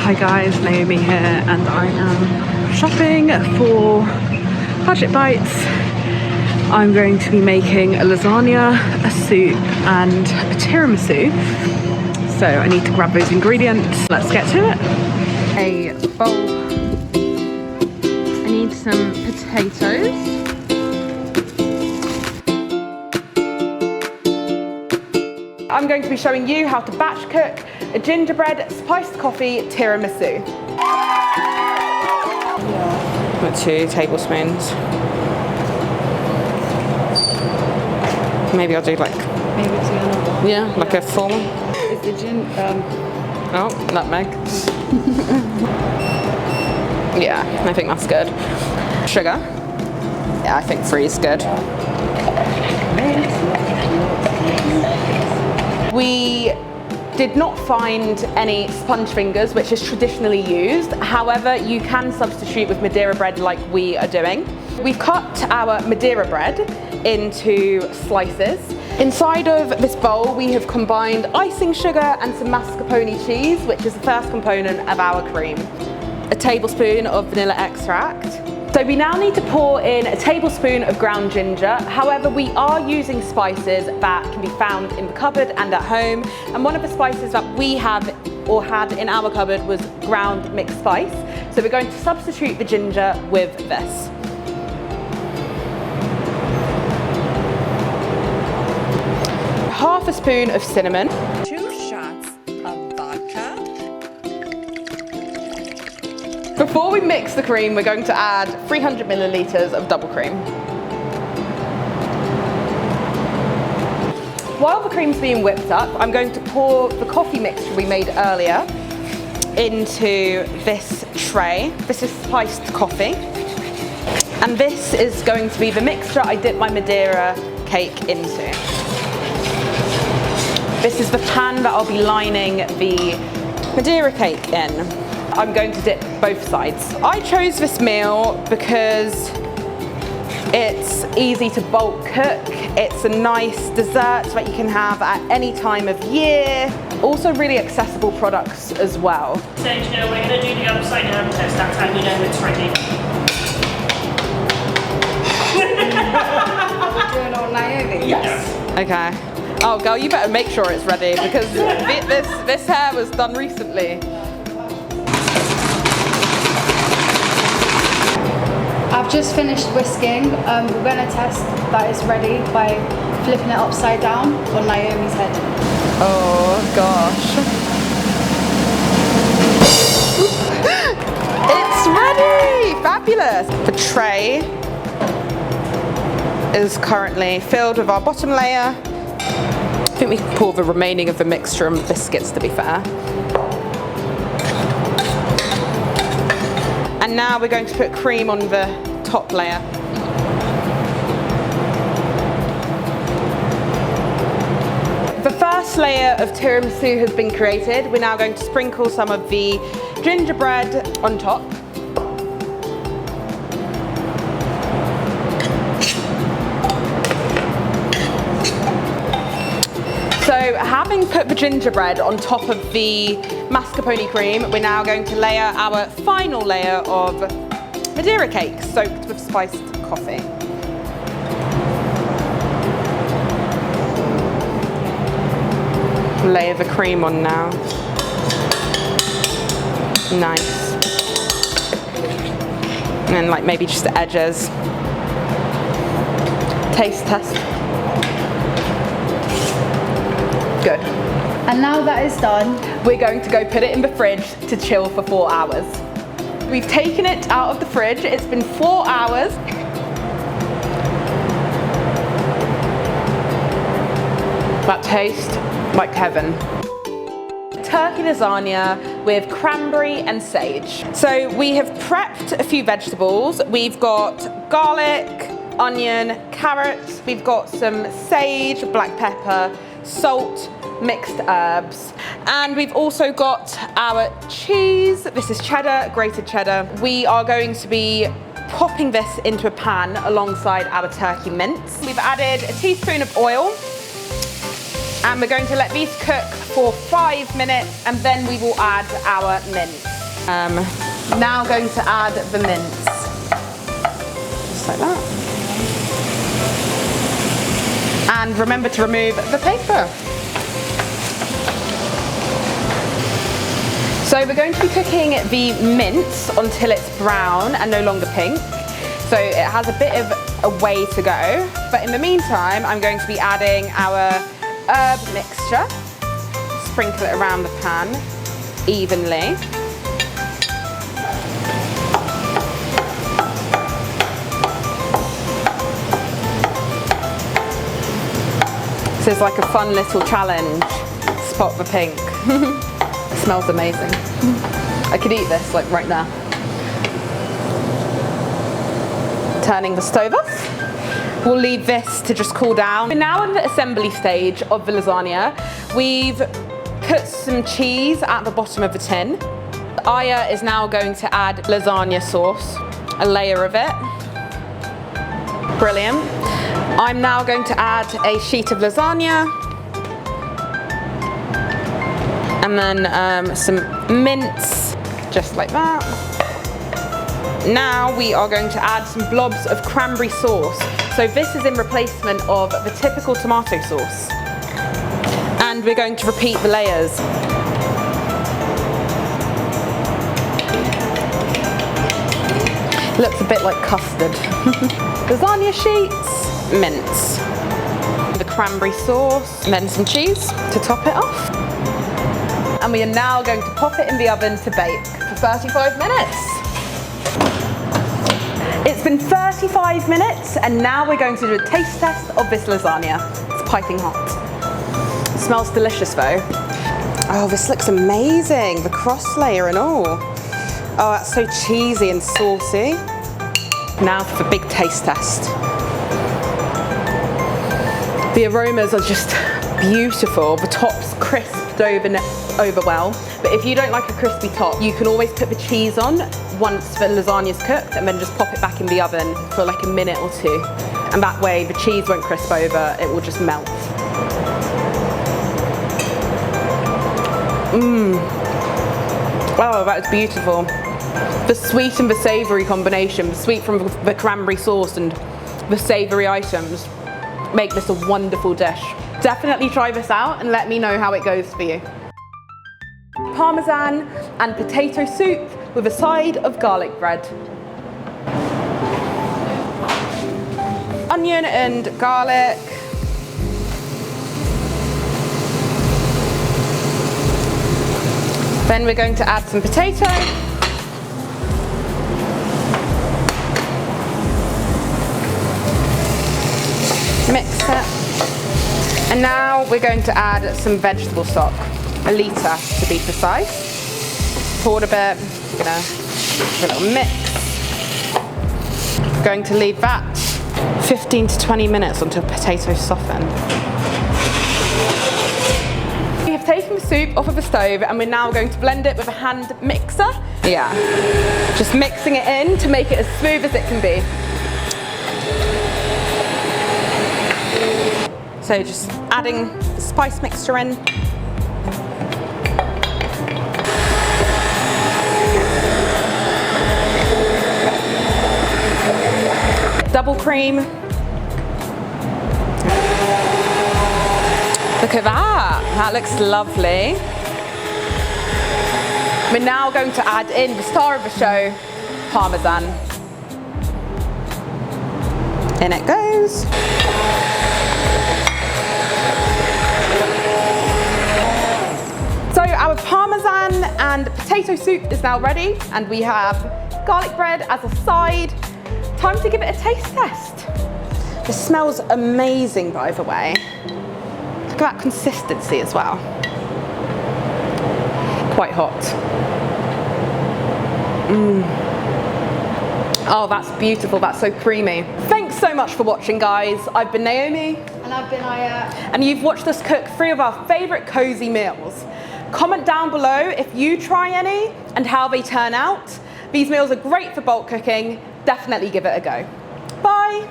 Hi guys, Naomi here, and I am shopping for budget bites. I'm going to be making a lasagna, a soup and a tiramisu. So I need to grab those ingredients. Let's get to it. A bowl. I need some potatoes. I'm going to be showing you how to batch cook a gingerbread spiced coffee tiramisu. With 2 tablespoons. Maybe I'll do like... Maybe 2. Yeah, like a full one. Is the gin... Oh, nutmeg. Yeah, I think that's good. Sugar. Yeah, I think 3 is good. We did not find any sponge fingers, which is traditionally used. However, you can substitute with Madeira bread like we are doing. We've cut our Madeira bread into slices. Inside of this bowl, we have combined icing sugar and some mascarpone cheese, which is the first component of our cream. A tablespoon of vanilla extract. So we now need to pour in a tablespoon of ground ginger. However, we are using spices that can be found in the cupboard and at home. And one of the spices that we have or had in our cupboard was ground mixed spice. So we're going to substitute the ginger with this. Half a spoon of cinnamon. 2 shots of vodka. Before we mix the cream, we're going to add 300 milliliters of double cream. While the cream's being whipped up, I'm going to pour the coffee mixture we made earlier into this tray. This is spiced coffee. And this is going to be the mixture I dip my Madeira cake into. This is the pan that I'll be lining the Madeira cake in. I'm going to dip both sides. I chose this meal because it's easy to bulk cook. It's a nice dessert that you can have at any time of year. Also really accessible products as well. So, you know, we're going to do the upside down test. That's how we know it's ready. We're doing all Naomi? Yes. Okay. Oh girl, you better make sure it's ready because this hair was done recently. I've just finished whisking. We're going to test that it's ready by flipping it upside down on Naomi's head. Oh gosh. It's ready! Fabulous! The tray is currently filled with our bottom layer. I think we can pour the remaining of the mixture and biscuits, to be fair. And now we're going to put cream on the top layer. The first layer of tiramisu has been created. We're now going to sprinkle some of the gingerbread on top. So having put the gingerbread on top of the mascarpone cream, we're now going to layer our final layer of Madeira cake soaked with spiced coffee. Layer the cream on now. Nice. And then like maybe just the edges. Taste test. Good. And now that is done, We're going to go put it in the fridge to chill for 4 hours. We've taken it out of the fridge. It's been 4 hours. That tastes like heaven. Turkey lasagna with cranberry and sage. So we have prepped a few vegetables. We've got garlic, onion, carrots. We've got some sage, black pepper, salt, mixed herbs. And we've also got our cheese. This is cheddar, grated cheddar. We are going to be popping this into a pan alongside our turkey mince. We've added a teaspoon of oil and we're going to let these cook for 5 minutes and then we will add our mince. Now going to add the mince. Just like that. And remember to remove the paper. So we're going to be cooking the mince until it's brown and no longer pink. So it has a bit of a way to go. But in the meantime, I'm going to be adding our herb mixture. Sprinkle it around the pan evenly. This is like a fun little challenge. Spot the pink. It smells amazing. I could eat this like right now. Turning the stove off. We'll leave this to just cool down. We're now in the assembly stage of the lasagna. We've put some cheese at the bottom of the tin. Aya is now going to add lasagna sauce, a layer of it. Brilliant. I'm now going to add a sheet of lasagna and then some mince, just like that. Now we are going to add some blobs of cranberry sauce. So this is in replacement of the typical tomato sauce. And we're going to repeat the layers. Looks a bit like custard. Lasagna sheets. Mince, the cranberry sauce, and then some cheese to top it off. And we are now going to pop it in the oven to bake for 35 minutes. It's been 35 minutes and now we're going to do a taste test of this lasagna. It's piping hot. It smells delicious though. Oh, this looks amazing, the cross layer and all. Oh, that's so cheesy and saucy. Now for the big taste test. The aromas are just beautiful. The top's crisped over well. But if you don't like a crispy top, you can always put the cheese on once the lasagna's cooked and then just pop it back in the oven for like a minute or two. And that way the cheese won't crisp over, it will just melt. Oh, that is beautiful. The sweet and the savoury combination, the sweet from the cranberry sauce and the savoury items, make this a wonderful dish. Definitely try this out and let me know how it goes for you. Parmesan and potato soup with a side of garlic bread. Onion and garlic. Then we're going to add some potato. Mix it. And now we're going to add some vegetable stock, 1 litre to be precise. Pour it a bit, gonna give it a little mix. Going to leave that 15 to 20 minutes until potatoes soften. We have taken the soup off of the stove and we're now going to blend it with a hand mixer. Yeah, just mixing it in to make it as smooth as it can be. So just adding the spice mixture in. Double cream. Look at that, that looks lovely. We're now going to add in the star of the show, parmesan. In it goes. So our parmesan and potato soup is now ready and we have garlic bread as a side. Time to give it a taste test. This smells amazing, by the way. Look at that consistency as well. Quite hot. Oh, that's beautiful, that's so creamy. Thanks so much for watching, guys. I've been Naomi. And I've been Aya. And you've watched us cook 3 of our favourite cosy meals. Comment down below if you try any and how they turn out. These meals are great for bulk cooking. Definitely give it a go. Bye.